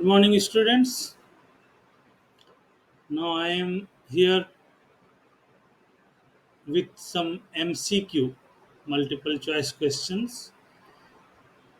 Morning, students. Now I am here with some MCQ, multiple choice questions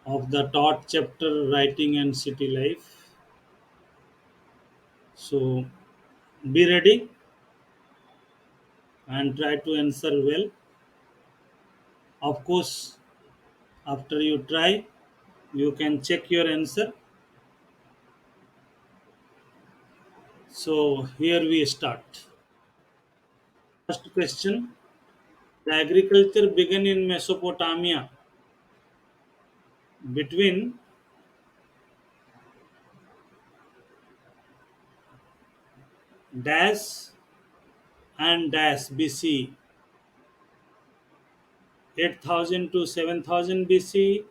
of the taught chapter Writing and City Life. So be ready and try to answer well. Of course, after you try, you can check your answer. So here we start. First question. The agriculture began in Mesopotamia between dash and dash BC 8000 to 7000 BC,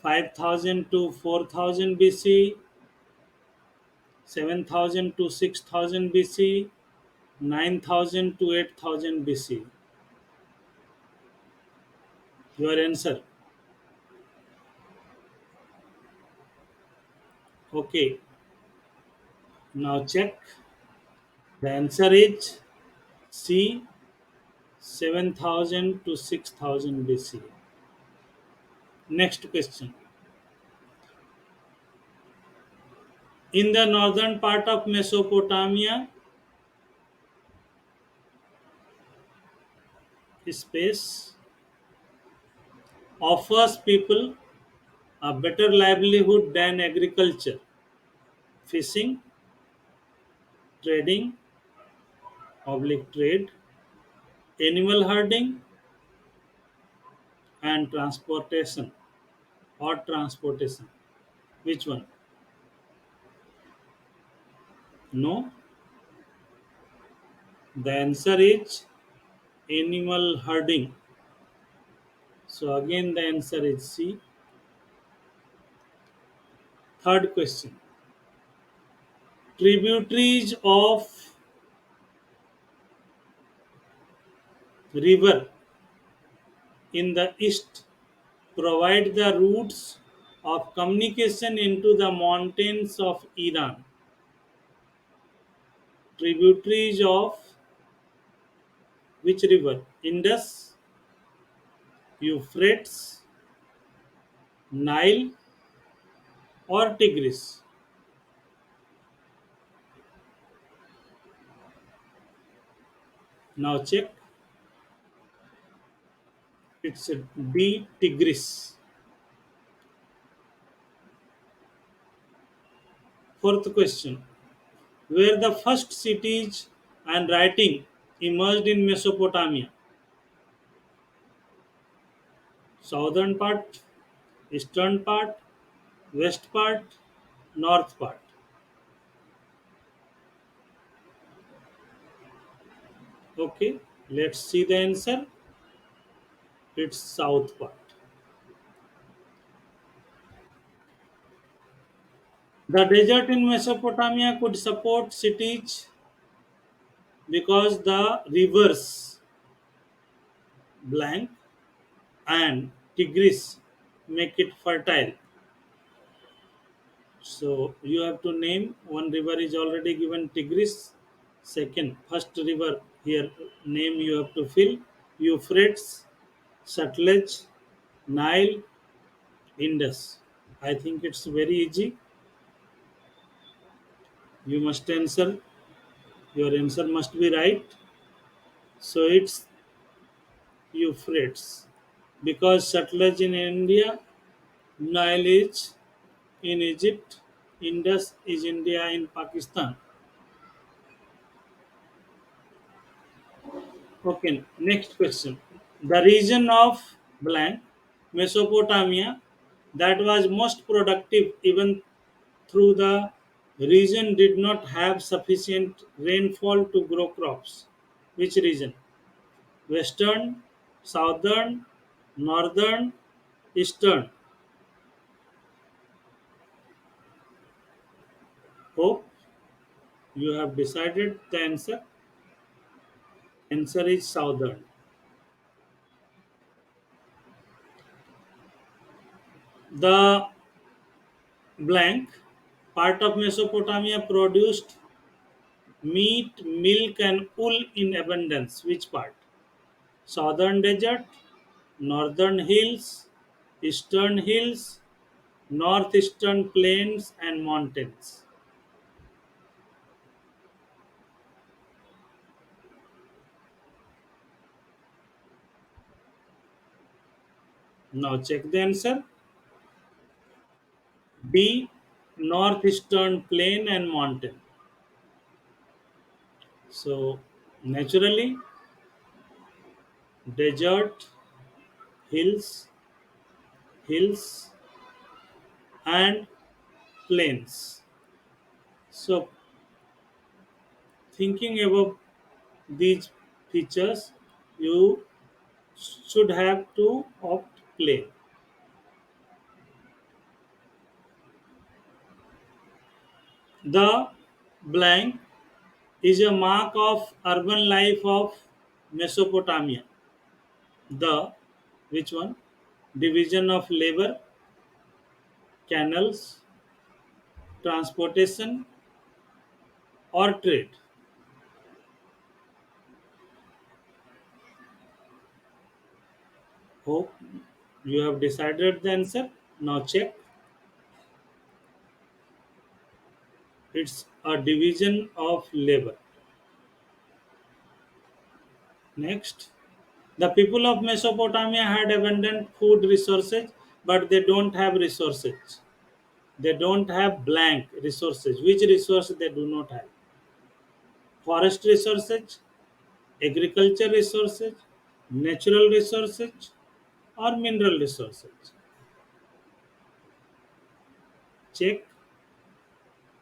5000 to 4000 BC, 7000 to 6000 BC, 9000 to 8000 BC. Your answer. Okay, now check. The answer is C 7000 to 6000 BC. Next question. In the northern part of Mesopotamia, space offers people a better livelihood than agriculture, fishing, trading, oblique trade, animal herding, and transportation. Which one? No. The answer is animal herding. So again the answer is C. Third question. Tributaries of river in the east provide the routes of communication into the mountains of Iran. Tributaries of which river? Indus, Euphrates, Nile, or Tigris? Now check. It's D. Tigris. Fourth question. Where the first cities and writing emerged in Mesopotamia? Southern part, eastern part, west part, north part. Okay, let's see the answer. It's south part. The desert in Mesopotamia could support cities because the rivers blank and Tigris make it fertile. So you have to name one river is already given Tigris. Second, first river here name you have to fill Euphrates, Sutlej, Nile, Indus. I think it's very easy. You must answer. Your answer must be right. So it's Euphrates because Sutlej in India, Nile is in Egypt, Indus is India in Pakistan. Okay, next question. The region of blank Mesopotamia that was most productive even through the region did not have sufficient rainfall to grow crops. Which region? Western, southern, northern, eastern. Hope you have decided the answer. Answer is southern. The blank part of Mesopotamia produced meat, milk, and wool in abundance. Which part? Southern desert, northern hills, eastern hills, northeastern plains, and mountains. Now check the answer. B. Northeastern plain and mountain. So naturally, desert, hills, and plains. So thinking about these features, you should have to opt plain. The blank is a mark of urban life of Mesopotamia. The which one? Division of labor, canals, transportation, or trade. Hope you have decided the answer. Now check. It's a division of labor. Next, the people of Mesopotamia had abundant food resources, but they don't have resources. They don't have blank resources. Which resource they do not have? Forest resources, agriculture resources, natural resources, or mineral resources. Check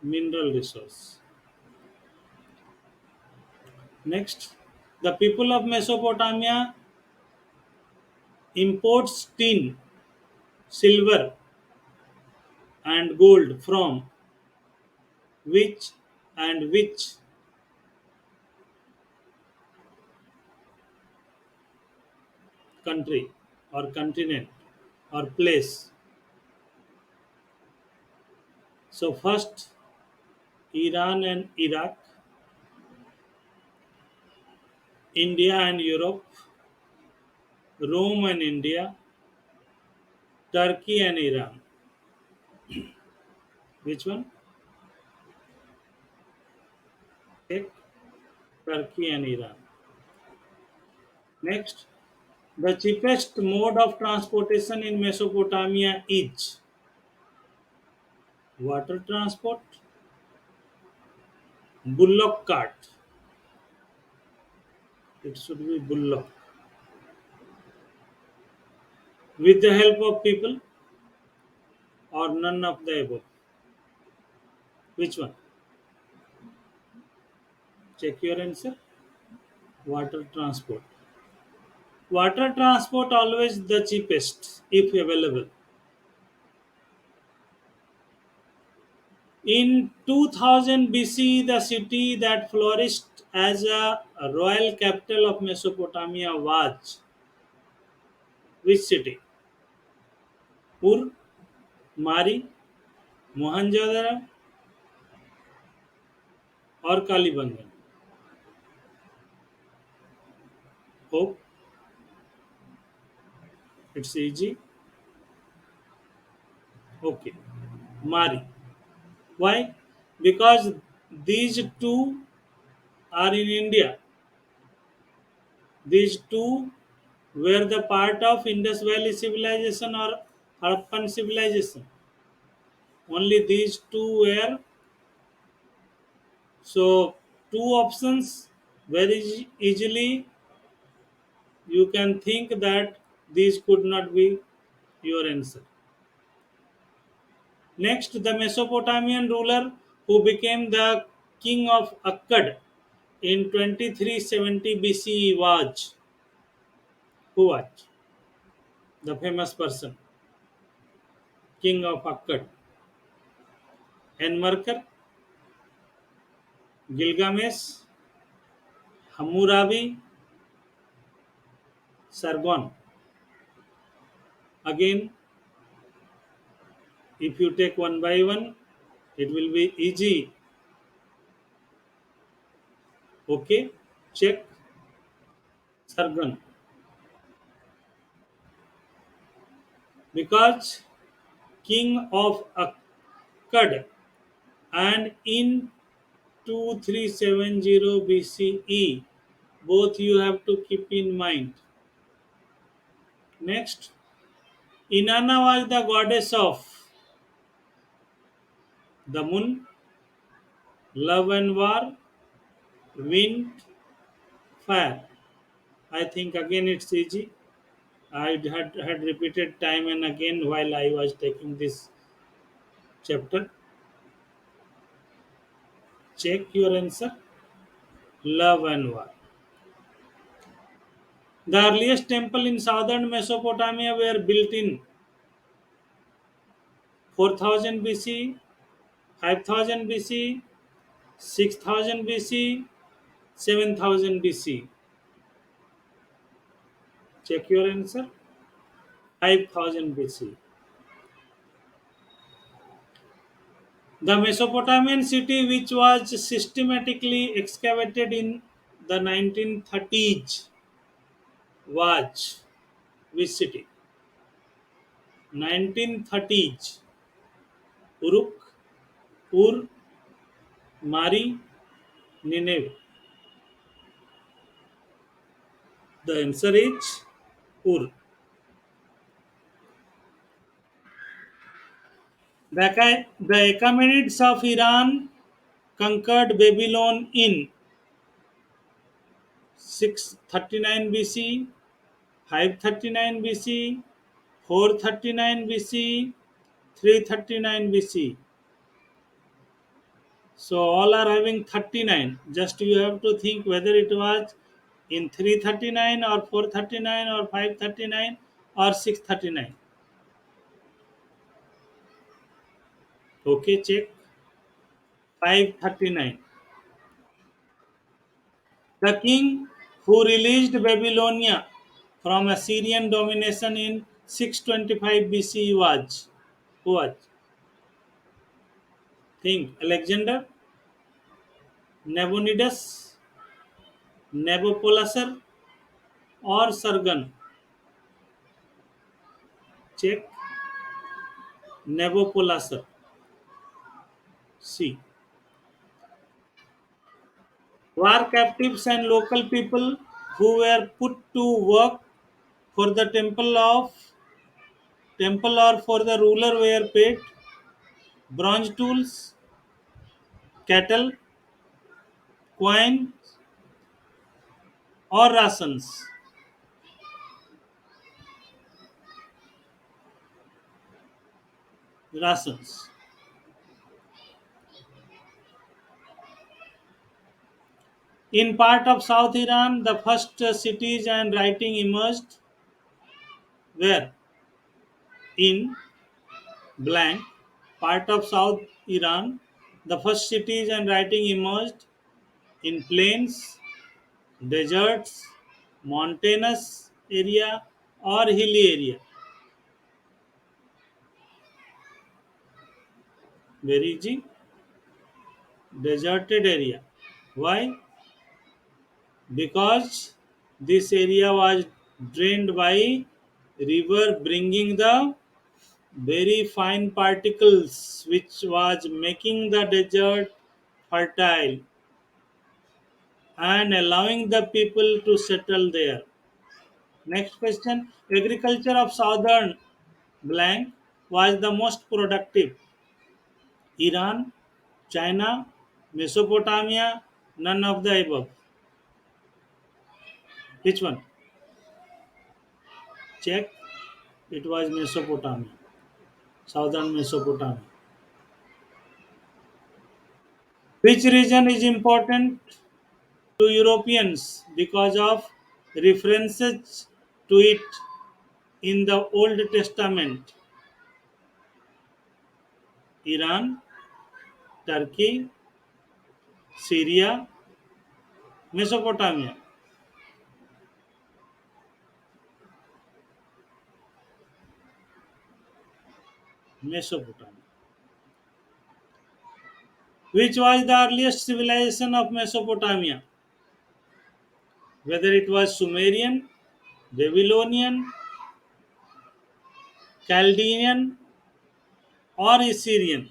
mineral resource. Next, the people of Mesopotamia imports tin, silver, and gold from which and which country or continent or place. So first Iran and Iraq, India and Europe, Rome and India, Turkey and Iran. Which one? Take Turkey and Iran. Next, the cheapest mode of transportation in Mesopotamia is water transport, bullock cart. It should be bullock. With the help of people or none of the above. Which one? Check your answer. Water transport. Water transport always the cheapest if available. In 2000 BC, the city that flourished as a royal capital of Mesopotamia was which city? Ur, Mari, Mohenjo-daro, or Kalibangan? Hope it's easy. Okay, Mari. Why? Because these two are in India. These two were the part of Indus Valley civilization or Harappan civilization. Only these two were. So two options very easily you can think that these could not be your answer. Next, the Mesopotamian ruler who became the king of Akkad in 2370 BCE was who was the famous person, king of Akkad? Enmerkar, Gilgamesh, Hammurabi, Sargon. Again, If you take one by one, it will be easy. Okay, check. Sargon. Because king of Akkad, and in 2370 BCE, both you have to keep in mind. Next, Inanna was the goddess of the moon, love and war, wind, fire. I think again it's easy. I had repeated time and again while I was taking this chapter. Check your answer. Love and war. The earliest temple in southern Mesopotamia were built in 4000 BC, 5000 BC, 6000 BC, 7000 BC. Check your answer. 5000 BC. The Mesopotamian city, which was systematically excavated in the 1930s, was which city? 1930s. Uruk, Ur, Mari, Nineveh. The answer is Ur. The Achaemenids of Iran conquered Babylon in 639 BC, 539 BC, 439 BC, 339 BC. So all are having 39. Just you have to think whether it was in 339 or 439 or 539 or 639. Okay, check. 539. The king who released Babylonia from Assyrian domination in 625 BC was who was? Think Alexander, Nabonidus, Nabopolassar, or Sargon. Check. Nabopolassar. C. War captives and local people who were put to work for the temple or for the ruler were paid bronze tools, cattle, coin, or rations. Rations. In part of South Iran, the first cities and writing emerged where in blank part of South Iran, the first cities and writing emerged in plains, deserts, mountainous area, or hilly area. Very easy. Deserted area. Why? Because this area was drained by river bringing the very fine particles which was making the desert fertile and allowing the people to settle there. Next question. Agriculture of southern blank was the most productive. Iran, China, Mesopotamia, none of the above. Which one? Check. It was Mesopotamia, southern Mesopotamia. Which region is important to Europeans because of references to it in the Old Testament? Iran, Turkey, Syria, Mesopotamia. Mesopotamia. Which was the earliest civilization of Mesopotamia? Whether it was Sumerian, Babylonian, Chaldean, or Assyrian.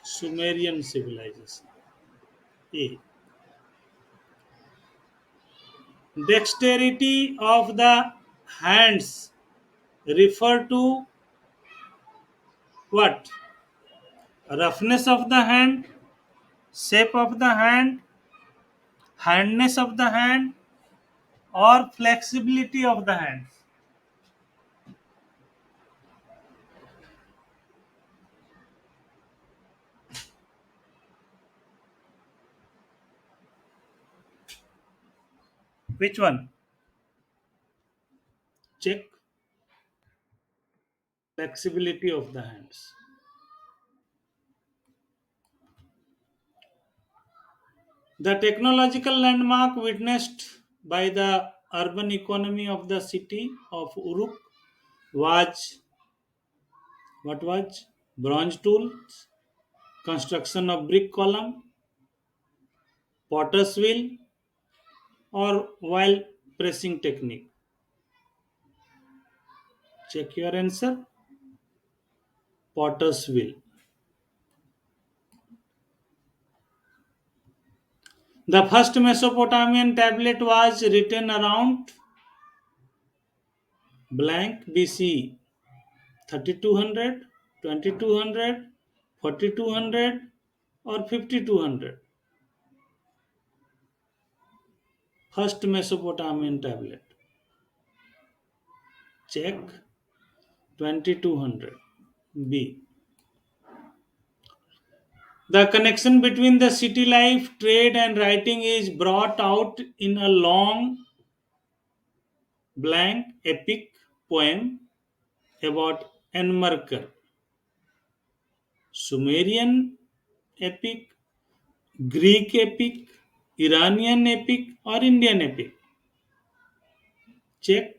Sumerian civilization. A. Dexterity of the hands refer to what? Roughness of the hand, shape of the hand, handness of the hand, or flexibility of the hands. Which one? Check. Flexibility of the hands. The technological landmark witnessed by the urban economy of the city of Uruk was what was? Bronze tools, construction of brick column, potter's wheel, or while pressing technique. Check your answer. Potter's wheel. The first Mesopotamian tablet was written around blank BC 3200, 2200, 4200, or 5200. First Mesopotamian tablet. Check 2200. B. The connection between the city life, trade, and writing is brought out in a long blank epic poem about Enmerkar. Sumerian epic, Greek epic, Iranian epic, or Indian epic. Check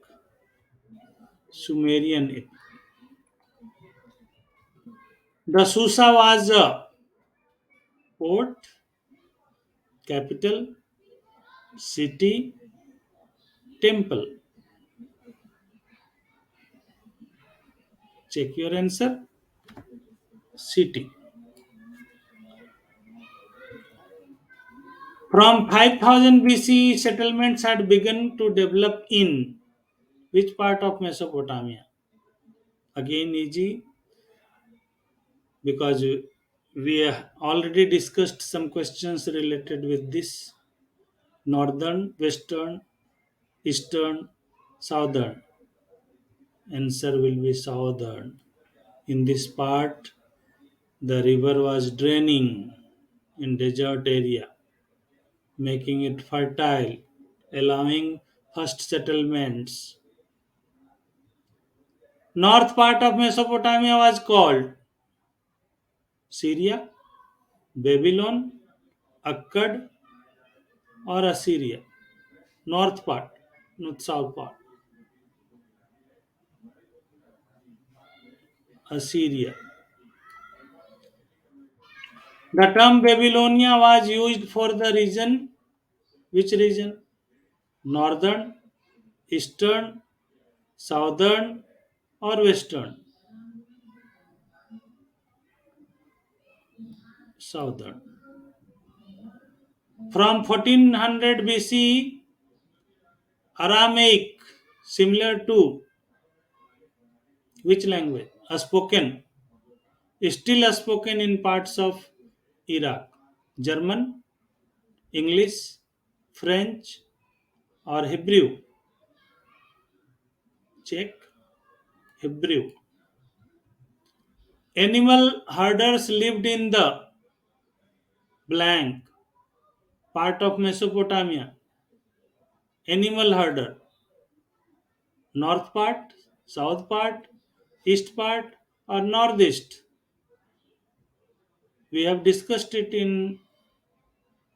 Sumerian epic. The Susa was a port, capital, city, temple. Check your answer. City. From 5000 BC, settlements had begun to develop in which part of Mesopotamia? Again, easy because we have already discussed some questions related with this. Northern, western, eastern, southern. Answer will be southern. In this part, the river was draining in desert area, making it fertile, allowing first settlements. North part of Mesopotamia was called Syria, Babylon, Akkad, or Assyria. North part, not south part. Assyria. The term Babylonia was used for the region. Which region? Northern, eastern, southern, or western? Southern. From 1400 BC, Aramaic, similar to which language? A spoken, still a spoken in parts of Iraq. German, English, French, or Hebrew. Check Hebrew. Animal herders lived in the blank part of Mesopotamia. Animal herder. North part, south part, east part, or northeast. We have discussed it in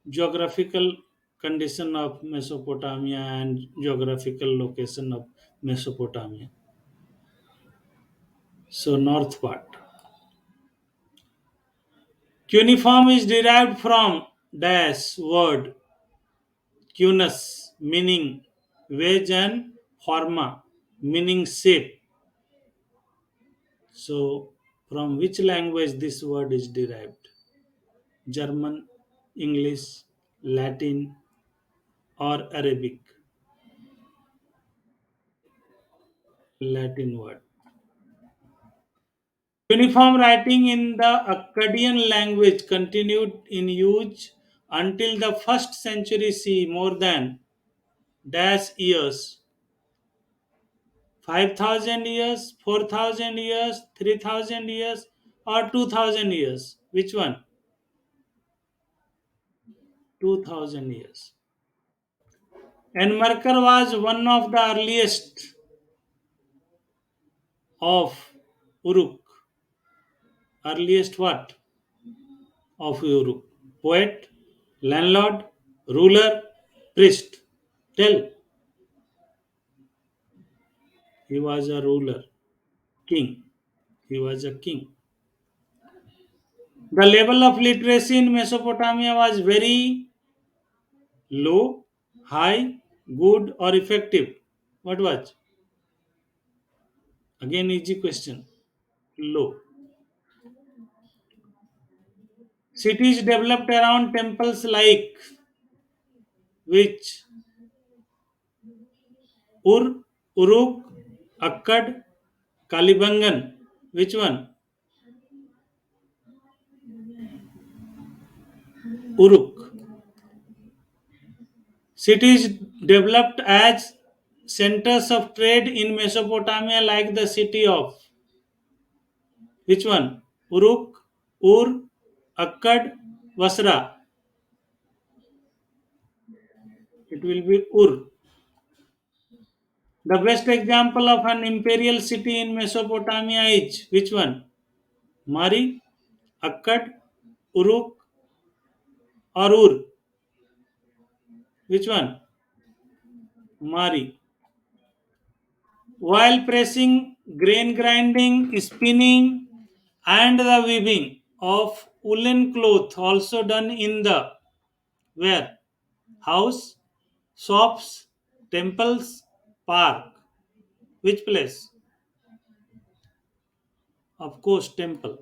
geographical condition of Mesopotamia and geographical location of Mesopotamia. So north part. Cuneiform is derived from dash word cunus meaning wedge and forma meaning shape. So from which language this word is derived? German, English, Latin, or Arabic? Latin word. Cuneiform writing in the Akkadian language continued in use until the first century CE, more than dash years. 5,000 years, 4,000 years, 3,000 years, or 2,000 years. Which one? 2,000 years. And Merker was one of the earliest of Uruk. Earliest what? Of Uruk. Poet, landlord, ruler, priest. Tell. He was a ruler, king. He was a king. The level of literacy in Mesopotamia was very low, high, good, or effective. What was? Again, easy question. Low. Cities developed around temples like which? Ur, Uruk, Akkad, Kalibangan. Which one? Uruk. Cities developed as centers of trade in Mesopotamia like the city of which one? Uruk, Ur, Akkad, Basra. It will be Ur. The best example of an imperial city in Mesopotamia is which one? Mari, Akkad, Uruk, or Ur? Which one? Mari. While pressing, grain grinding, spinning, and the weaving of woolen cloth also done in the where? House, shops, temples, park. Which place? Of course, temple.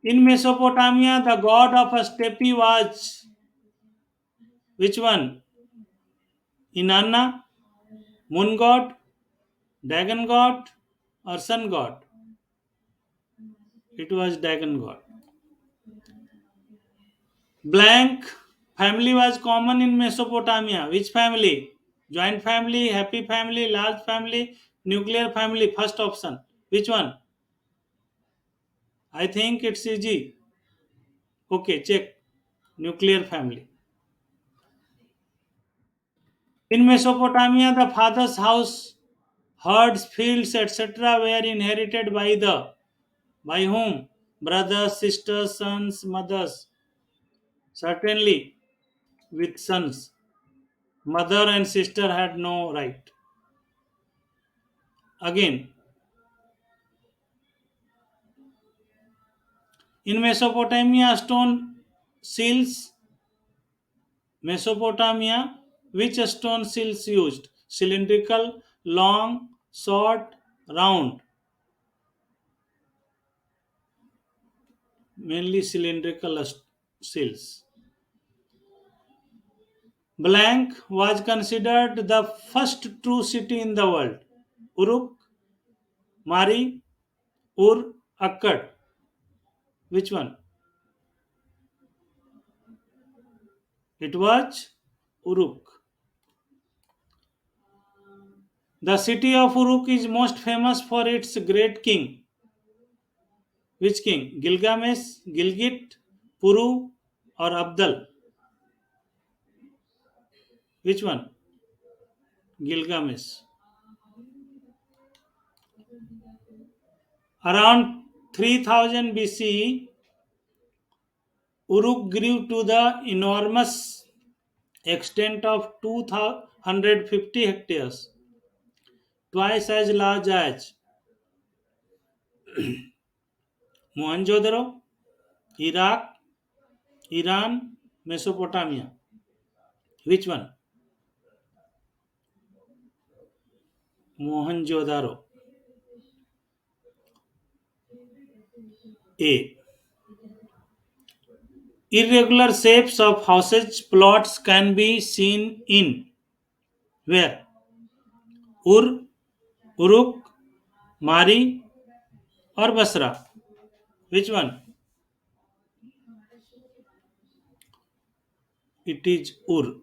In Mesopotamia, the god of a steppe was which one? Inanna, moon god, dragon god, or sun god? It was dragon god. Blank family was common in Mesopotamia. Which family? Joint family, happy family, large family, nuclear family. First option. Which one? I think it's easy. Okay, check. Nuclear family. In Mesopotamia, the father's house, herds, fields, etc. were inherited by whom? Brothers, sisters, sons, mothers. Certainly with sons. Mother and sister had no right. Again, in Mesopotamia, stone seals. Mesopotamia, which stone seals used? Cylindrical, long, short, round. Mainly cylindrical seals. Blank was considered the first true city in the world. Uruk, Mari, Ur, Akkad. Which one? It was Uruk. The city of Uruk is most famous for its great king. Which king? Gilgamesh, Gilgit, Puru, or Abdal? Which one? Gilgamesh. Around 3000 BCE, Uruk grew to the enormous extent of 250 hectares. twice as large as Mohenjo-daro, Iraq, Iran, Mesopotamia. Which one? Mohenjo-daro. A. Irregular shapes of houses plots can be seen in where? Ur, Uruk, Mari, or Basra. Which one? It is Ur.